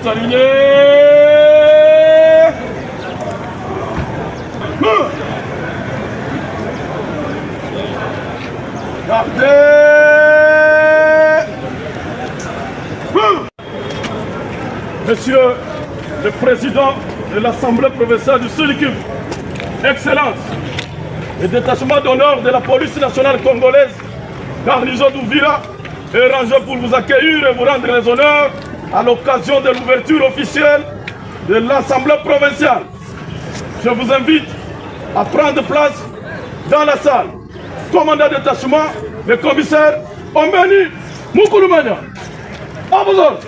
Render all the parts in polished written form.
Porte alignée. Gardez. Monsieur le Président de l'Assemblée provinciale du Sud-Kivu, Excellence, le détachement d'honneur de la police nationale congolaise, garnison d'Ouvira, est rangé pour vous accueillir et vous rendre les honneurs à l'occasion de l'ouverture officielle de l'Assemblée provinciale. Je vous invite à prendre place dans la salle. Commandant de détachement, le commissaire Ombeni Moukoulumania. À vos ordres.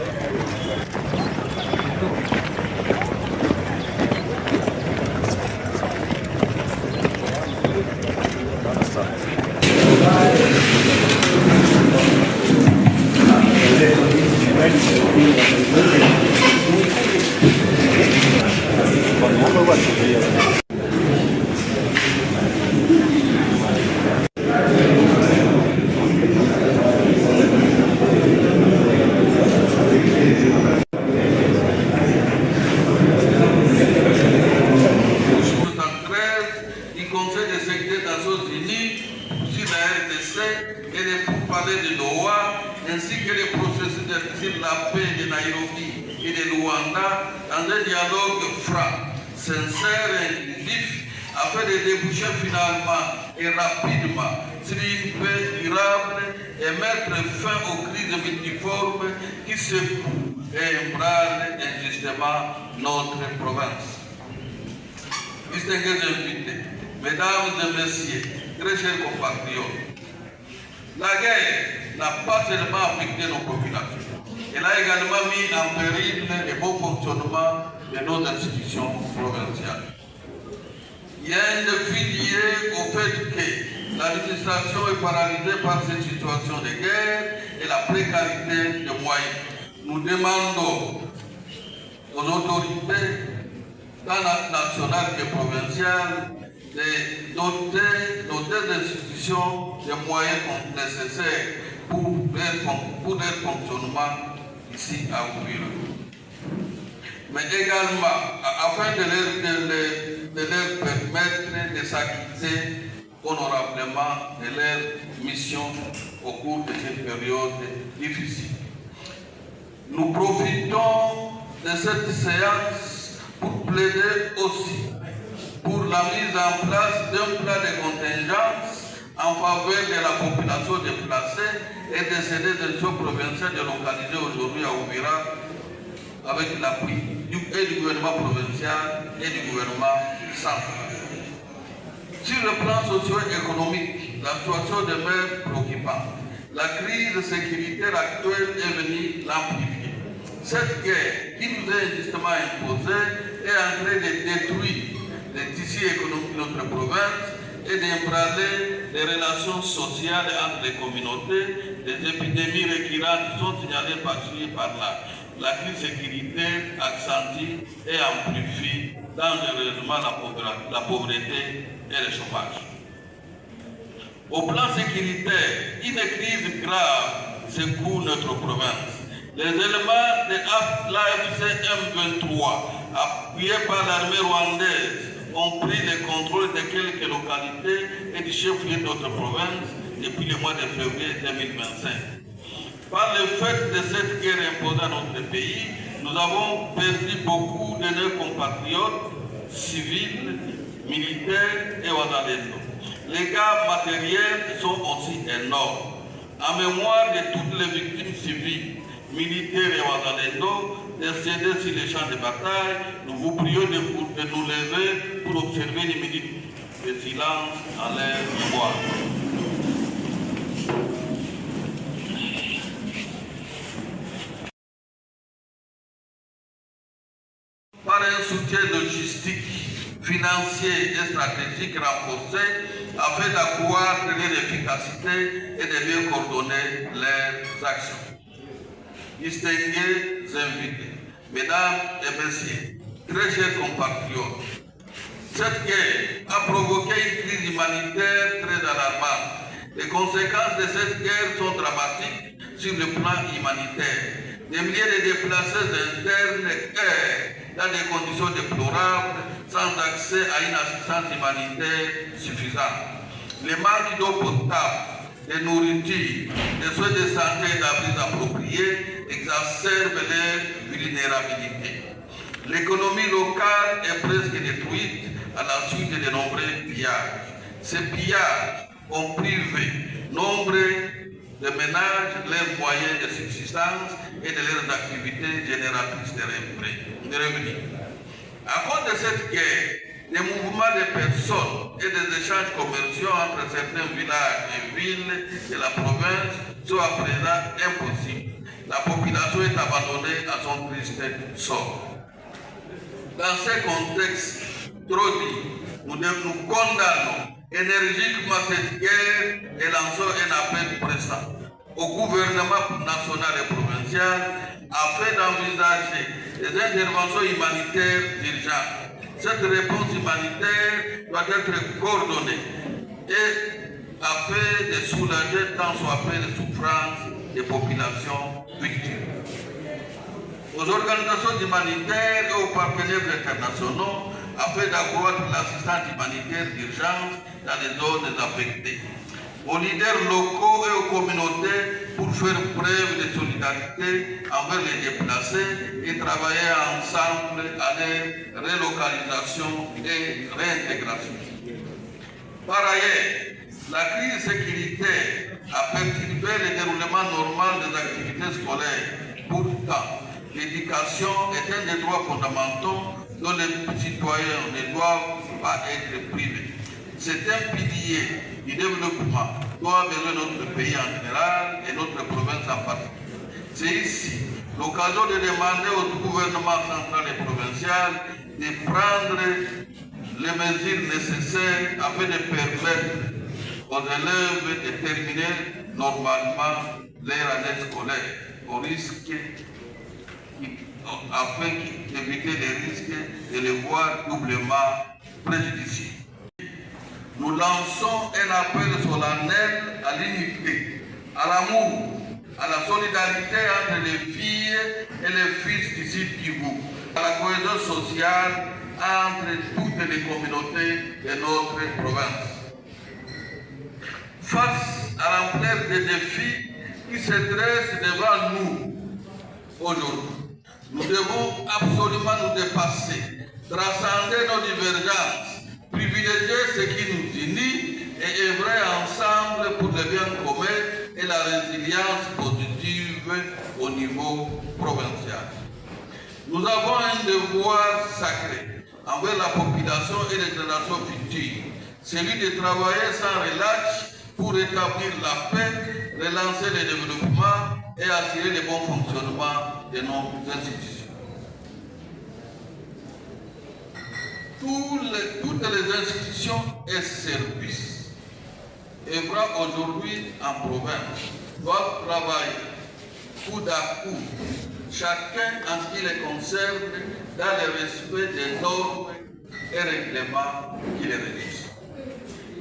ainsi que les processus de la paix de Nairobi et de Luanda dans un dialogue franc, sincère et inclusif afin de déboucher finalement et rapidement sur une paix durable et mettre fin aux crises multiformes qui secouent et ébranlent injustement notre province. Distingués invités, mesdames et messieurs, très chers compatriotes, la guerre n'a pas seulement affecté nos populations, elle a également mis en péril le bon fonctionnement de nos institutions provinciales. Il y a un défi lié au fait que l'administration est paralysée par cette situation de guerre et la précarité des moyens. Nous demandons aux autorités, tant nationales que provinciales, de doter des institutions des moyens nécessaires pour leur fonctionnement ici à Ouvira. Mais également, afin de leur permettre de s'acquitter honorablement de leur mission au cours de cette période difficile. Nous profitons de cette séance pour plaider aussi pour la mise en place d'un plan de contingence en faveur de la population déplacée et des institutions provinciales délocalisées aujourd'hui à Ouvira avec l'appui du gouvernement provincial et du gouvernement central. Sur le plan socio-économique, la situation demeure préoccupante. La crise sécuritaire actuelle est venue l'amplifier. Cette guerre qui nous est injustement imposée est en train de détruire les tissus économiques de notre province et d'ébranler les relations sociales entre les communautés. Des épidémies récurrentes sont signalées par-ci et par-là. La crise sécuritaire accentue et amplifie dangereusement la pauvreté et le chômage. Au plan sécuritaire, une crise grave secoue notre province. Les éléments de l'AFC M23, appuyés par l'armée rwandaise, ont pris le contrôle de quelques localités et du chef-lieu de notre province depuis le mois de février 2025. Par le fait de cette guerre imposée à notre pays, nous avons perdu beaucoup de nos compatriotes civils, militaires et wazalendo. Les dégâts matériels sont aussi énormes. En mémoire de toutes les victimes civiles, militaires et wazalendo décédés sur les champs de bataille, nous vous prions de nous lever pour observer les minutes de silence en leur mémoire. Par un soutien logistique, financier et stratégique renforcé afin d'accroître leur efficacité et de mieux coordonner leurs actions. Distingués invités, mesdames et messieurs, très chers compatriotes, cette guerre a provoqué une crise humanitaire très alarmante. Les conséquences de cette guerre sont dramatiques sur le plan humanitaire. Des milliers de déplacés internes errent dans des conditions déplorables, sans accès à une assistance humanitaire suffisante. Le manque d'eau potable, de nourriture, de soins de santé et d'abris appropriés exacerbe leur vulnérabilité. L'économie locale est presque détruite à la suite de nombreux pillages. Ces pillages ont privé nombre de ménages leurs moyens de subsistance et de leurs activités génératrices de revenus. À cause de cette guerre, les mouvements de personnes et des échanges commerciaux entre certains villages et villes de la province sont à présent impossibles. La population est abandonnée à son triste sort. Dans ce contexte trop dit, nous condamnons énergiquement cette guerre et lançons un appel pressant au gouvernement national et provincial afin d'envisager des interventions humanitaires urgentes. Cette réponse humanitaire doit être coordonnée et afin de soulager tant soit peu les souffrances des populations victimes. Aux organisations humanitaires et aux partenaires internationaux afin d'accroître l'assistance humanitaire d'urgence dans les zones affectées. Aux leaders locaux et aux communautés pour faire preuve de solidarité envers les déplacés et travailler ensemble à leur relocalisation et réintégration. Par ailleurs, la crise sécuritaire a perturbé le déroulement normal des activités scolaires. Pourtant, l'éducation est un des droits fondamentaux dont les citoyens ne doivent pas être privés. C'est un pilier du développement dont a besoin notre pays en général et notre province en particulier. C'est ici l'occasion de demander au gouvernement central et provincial de prendre les mesures nécessaires afin de permettre aux élèves de terminer normalement leur année scolaire au risque afin d'éviter les risques de les voir doublement préjudiciés. Nous lançons un appel solennel à l'unité, à l'amour, à la solidarité entre les filles et les fils du Sud Kivu, à la cohésion sociale entre toutes les communautés de notre province. Face à l'ampleur des défis qui se dressent devant nous aujourd'hui, nous devons absolument nous dépasser, transcender nos divergences, privilégier ce qui nous unit et œuvrer ensemble pour le bien commun et la résilience positive au niveau provincial. Nous avons un devoir sacré envers la population et les générations futures, celui de travailler sans relâche pour établir la paix, relancer le développement et assurer le bon fonctionnement de nos institutions. Toutes les institutions et services œuvrant aujourd'hui en province doivent travailler coup à coup, chacun en ce qui les concerne, dans le respect des normes et règlements qui les régissent.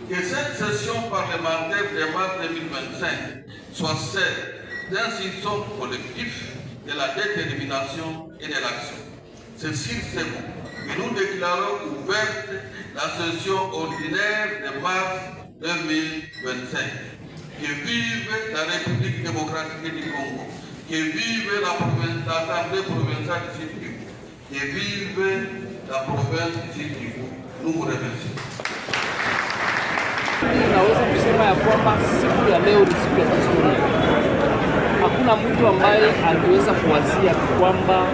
Que cette session parlementaire de mars 2025 soit celle d'un soutien collectif, de la détermination et de l'action. C'est sur ce mot que nous déclarons ouverte la session ordinaire de mars 2025. Que vive la République démocratique du Congo, que vive l'Assemblée provinciale du Sud Kivu, que vive la province du Sud Kivu. Nous vous remercions. Naweza kusema ya kwamba siku ya leo ni siku ya historia. Hakuna mtu ambaye angeweza kuwazia kwamba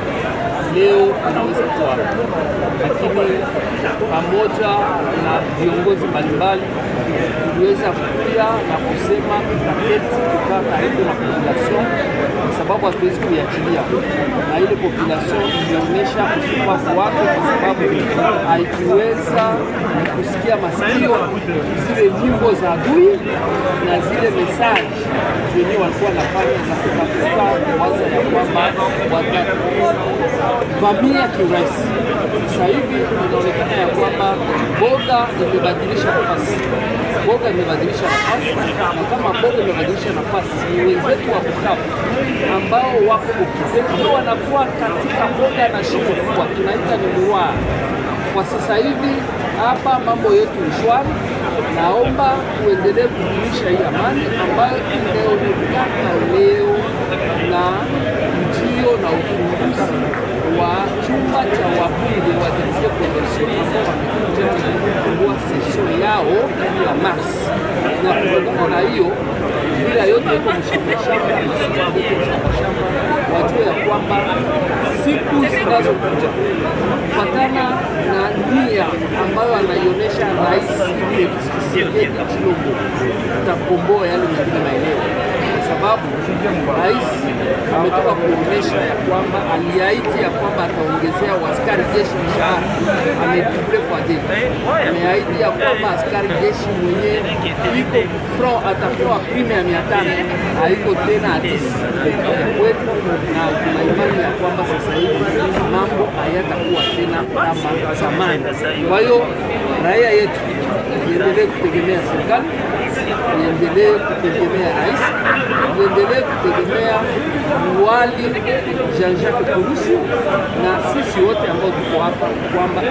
leo tunaweza kuwa, lakini pamoja na viongozi mbalimbali tuliweza kuja na kusema tutaketi kukaa karibu na population, kwa sababu hatuwezi kuiachilia, na ile population ilionyesha ushupavu wake, kwa sababu haikuweza kusikia masikio zile nyimbo za adui na zile message zenye walikuwa wanafanya za kutafuta waza ya kwamba watavamia kiurahisi. Sasa hivi inaonekana ya kwamba boga imebadilisha nafasi. Boga imebadilisha nafasi, na kama boga imebadilisha nafasi, wenzetu wa Bukavu ambao wako ndio wanakuwa katika boga na shimo kubwa, tunaita ni miwaa. Kwa sasa hivi hapa mambo yetu ni shwari. Naomba tuendelee kudumisha hii amani ambayo imeonekana leo na ujio na ufunguzi wa chumba cha wabunge wa Jamhuri ya Konvention ambao wamekuja kufungua session yao ya Mars, na kutokana na hiyo bila yote iko mshamba wajue ya kwamba siku zinazokuja kufatana na nia ambayo anaionyesha Rais Tshisekedi Tshilombo tutakomboa yale mengine maeneo, kwa sababu rais ametoka kuonyesha ya kwamba aliahidi ya kwamba ataongezea askari jeshi mshahara, ameduble kwa deni. Ameahidi ya kwamba askari jeshi mwenyewe iko front atapewa prime ya 500, haiko tena atisi kwetu, na tuna imani ya kwamba sasa hivi mambo hayatakuwa tena kama zamani. Kwa hiyo raia yetu iendelee kutegemea serikali, iendelee kutegemea rais, iendelee kutegemea Liwali Jean-Jacques Purusi na sisi wote ambao tuko hapa kwamba